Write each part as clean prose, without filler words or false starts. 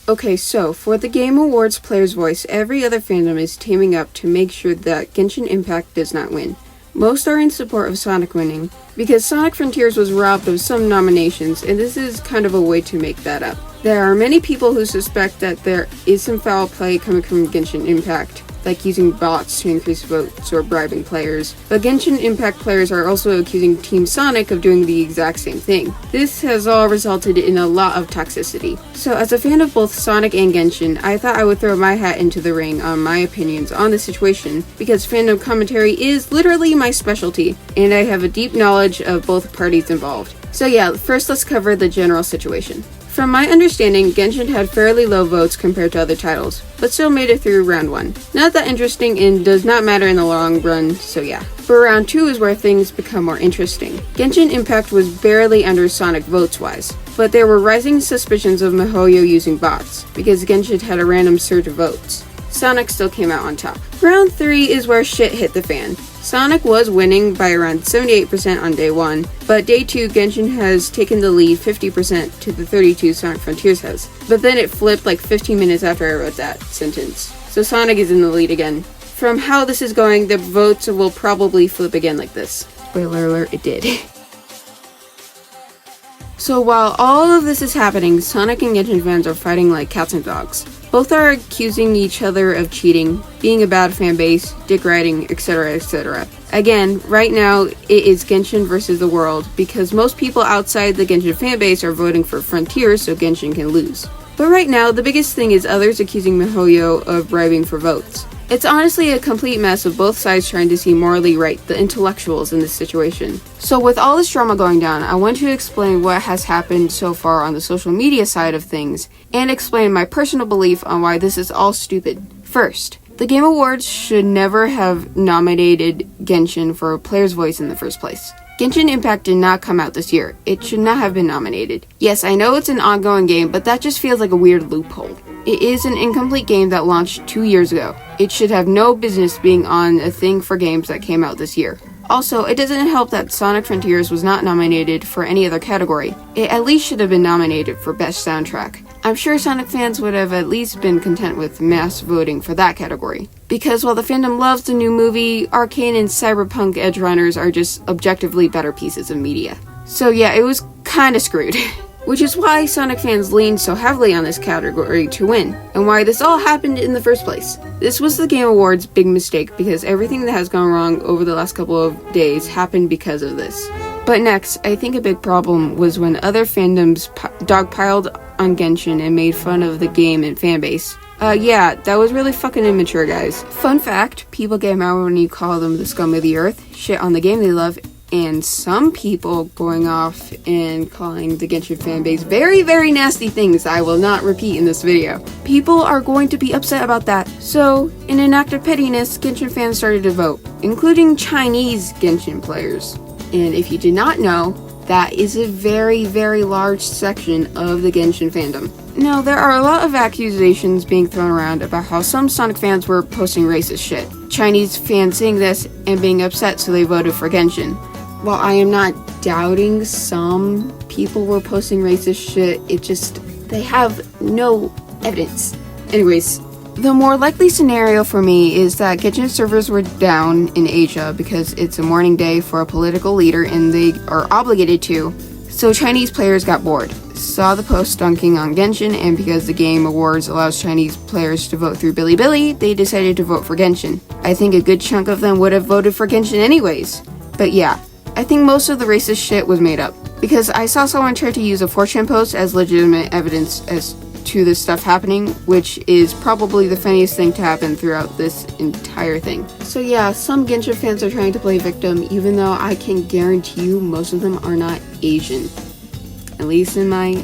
Okay, so for the Game Awards Player's Voice, every other fandom is teaming up to make sure that Genshin Impact does not win. Most are in support of Sonic winning, because Sonic Frontiers was robbed of some nominations, and this is kind of a way to make that up. There are many people who suspect that there is some foul play coming from Genshin Impact, like using bots to increase votes or bribing players, but Genshin Impact players are also accusing Team Sonic of doing the exact same thing. This has all resulted in a lot of toxicity. So as a fan of both Sonic and Genshin, I thought I would throw my hat into the ring on my opinions on the situation, because fandom commentary is literally my specialty, and I have a deep knowledge of both parties involved. So yeah, first let's cover the general situation. From my understanding, Genshin had fairly low votes compared to other titles, but still made it through round 1. Not that interesting and does not matter in the long run, so yeah. But round 2 is where things become more interesting. Genshin Impact was barely under Sonic votes-wise, but there were rising suspicions of miHoYo using bots, because Genshin had a random surge of votes. Sonic still came out on top. Round 3 is where shit hit the fan. Sonic was winning by around 78% on day 1, but day 2 Genshin has taken the lead 50% to the 32 Sonic Frontiers has. But then it flipped like 15 minutes after I wrote that sentence. So Sonic is in the lead again. From how this is going, the votes will probably flip again like this. Spoiler alert, it did. So while all of this is happening, Sonic and Genshin fans are fighting like cats and dogs. Both are accusing each other of cheating, being a bad fan base, dick riding, etc, etc. Again, right now, it is Genshin versus the world, because most people outside the Genshin fanbase are voting for Frontiers so Genshin can lose. But right now, the biggest thing is others accusing miHoYo of bribing for votes. It's honestly a complete mess of both sides trying to seem morally right, the intellectuals in this situation. So with all this drama going down, I want to explain what has happened so far on the social media side of things, and explain my personal belief on why this is all stupid. First, the Game Awards should never have nominated Genshin for a Player's Voice in the first place. Genshin Impact did not come out this year. It should not have been nominated. Yes, I know it's an ongoing game, but that just feels like a weird loophole. It is an incomplete game that launched 2 years ago. It should have no business being on a thing for games that came out this year. Also, it doesn't help that Sonic Frontiers was not nominated for any other category. It at least should have been nominated for Best Soundtrack. I'm sure Sonic fans would have at least been content with mass voting for that category. Because while the fandom loves the new movie, Arcane and Cyberpunk Edgerunners are just objectively better pieces of media. So yeah, it was kinda screwed. Which is why Sonic fans leaned so heavily on this category to win, and why this all happened in the first place. This was the Game Awards' big mistake, because everything that has gone wrong over the last couple of days happened because of this. But next, I think a big problem was when other fandoms dogpiled on Genshin and made fun of the game and fanbase. Yeah, that was really fucking immature, guys. Fun fact, people get mad when you call them the scum of the earth, shit on the game they love, and some people going off and calling the Genshin fanbase very, very nasty things I will not repeat in this video. People are going to be upset about that. So, in an act of pettiness, Genshin fans started to vote, including Chinese Genshin players. And if you did not know, that is a very, very large section of the Genshin fandom. Now, there are a lot of accusations being thrown around about how some Sonic fans were posting racist shit. Chinese fans seeing this and being upset, so they voted for Genshin. While I am not doubting some people were posting racist shit, they have no evidence. Anyways, the more likely scenario for me is that Genshin servers were down in Asia because it's a mourning day for a political leader and they are obligated to. So Chinese players got bored, saw the post dunking on Genshin, and because the Game Awards allows Chinese players to vote through Bilibili, they decided to vote for Genshin. I think a good chunk of them would have voted for Genshin anyways. But yeah, I think most of the racist shit was made up, because I saw someone try to use a 4chan post as legitimate evidence as to this stuff happening, which is probably the funniest thing to happen throughout this entire thing. So yeah, some Genshin fans are trying to play victim, even though I can guarantee you most of them are not Asian. At least in my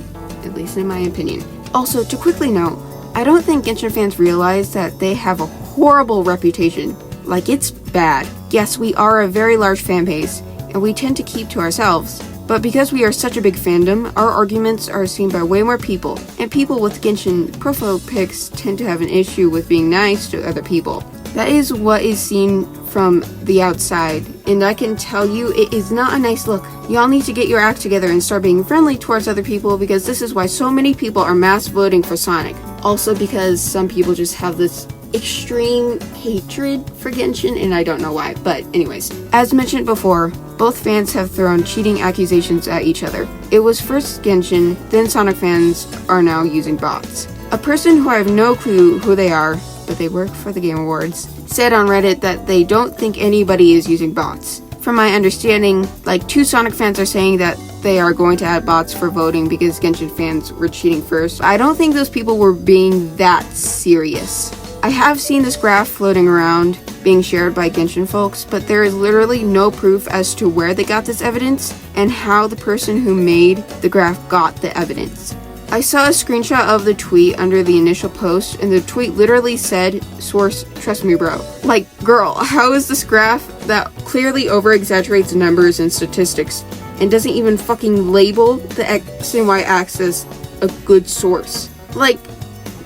opinion. Also, to quickly note, I don't think Genshin fans realize that they have a horrible reputation. Like, it's bad. Yes, we are a very large fan base, and we tend to keep to ourselves. But because we are such a big fandom, our arguments are seen by way more people, and people with Genshin profile pics tend to have an issue with being nice to other people. That is what is seen from the outside, and I can tell you it is not a nice look. Y'all need to get your act together and start being friendly towards other people, because this is why so many people are mass voting for Sonic. Also because some people just have this extreme hatred for Genshin, and I don't know why. But anyways, as mentioned before, both fans have thrown cheating accusations at each other. It was first Genshin, then Sonic fans are now using bots. A person who I have no clue who they are, but they work for the Game Awards, said on Reddit that they don't think anybody is using bots. From my understanding, like 2 Sonic fans are saying that they are going to add bots for voting because Genshin fans were cheating first. I don't think those people were being that serious. I have seen this graph floating around being shared by Genshin folks, but there is literally no proof as to where they got this evidence and how the person who made the graph got the evidence. I saw a screenshot of the tweet under the initial post, and the tweet literally said, "Source, trust me bro." Like, girl, how is this graph that clearly over-exaggerates numbers and statistics and doesn't even fucking label the X and Y axis a good source? Like,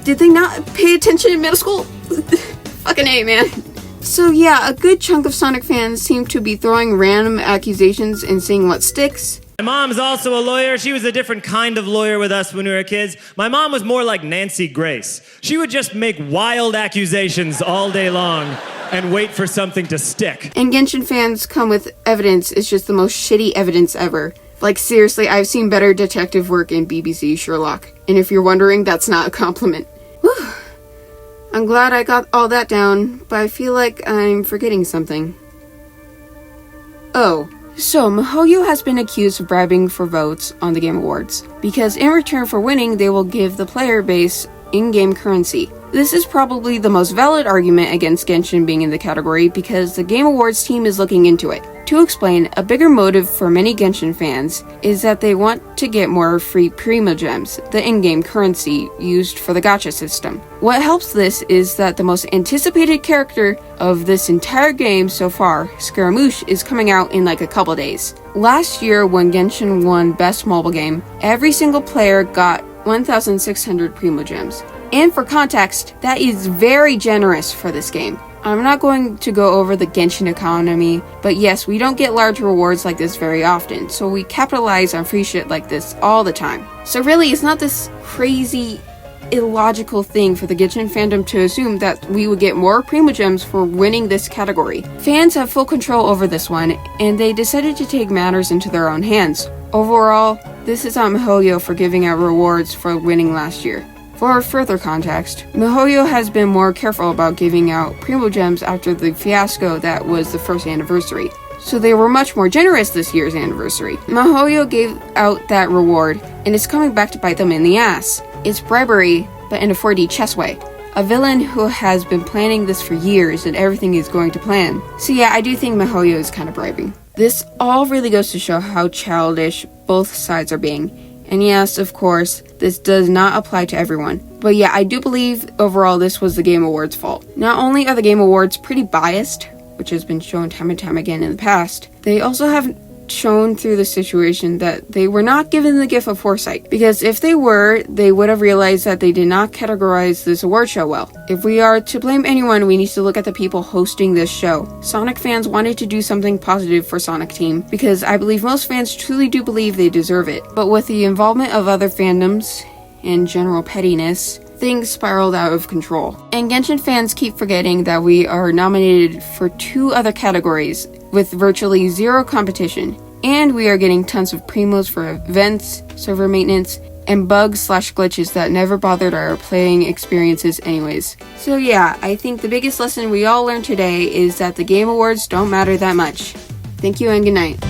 did they not pay attention in middle school? Fucking A, man. So yeah, a good chunk of Sonic fans seem to be throwing random accusations and seeing what sticks. My mom's also a lawyer. She was a different kind of lawyer with us when we were kids. My mom was more like Nancy Grace. She would just make wild accusations all day long and wait for something to stick. And Genshin fans come with evidence. It's just the most shitty evidence ever. Like, seriously, I've seen better detective work in BBC Sherlock. And if you're wondering, that's not a compliment. Whew. I'm glad I got all that down, but I feel like I'm forgetting something. Oh. So, MiHoYo has been accused of bribing for votes on the Game Awards, because in return for winning, they will give the player base in-game currency. This is probably the most valid argument against Genshin being in the category, because the Game Awards team is looking into it. To explain, a bigger motive for many Genshin fans is that they want to get more free Primogems, the in-game currency used for the gacha system. What helps this is that the most anticipated character of this entire game so far, Scaramouche, is coming out in like a couple days. Last year, when Genshin won Best Mobile Game, every single player got 1,600 Primogems. And for context, that is very generous for this game. I'm not going to go over the Genshin economy, but yes, we don't get large rewards like this very often, so we capitalize on free shit like this all the time. So really, it's not this crazy, illogical thing for the Genshin fandom to assume that we would get more Primogems for winning this category. Fans have full control over this one, and they decided to take matters into their own hands. Overall, this is on MiHoYo for giving out rewards for winning last year. For further context, MiHoYo has been more careful about giving out Primogems after the fiasco that was the first anniversary, so they were much more generous this year's anniversary. MiHoYo gave out that reward, and it's coming back to bite them in the ass. It's bribery, but in a 4D chess way. A villain who has been planning this for years, and everything is going to plan. So yeah, I do think MiHoYo is kind of bribing. This all really goes to show how childish both sides are being. And yes, of course, this does not apply to everyone. But yeah, I do believe overall this was the Game Awards' fault. Not only are the Game Awards pretty biased, which has been shown time and time again in the past, they also have shown through the situation that they were not given the gift of foresight. Because if they were, they would have realized that they did not categorize this award show well. If we are to blame anyone, we need to look at the people hosting this show. Sonic fans wanted to do something positive for Sonic Team, because I believe most fans truly do believe they deserve it. But with the involvement of other fandoms and general pettiness, things spiraled out of control. And Genshin fans keep forgetting that we are nominated for 2 other categories with virtually 0 competition. And we are getting tons of primos for events, server maintenance, and bugs/glitches that never bothered our playing experiences anyways. So yeah, I think the biggest lesson we all learned today is that the Game Awards don't matter that much. Thank you and good night.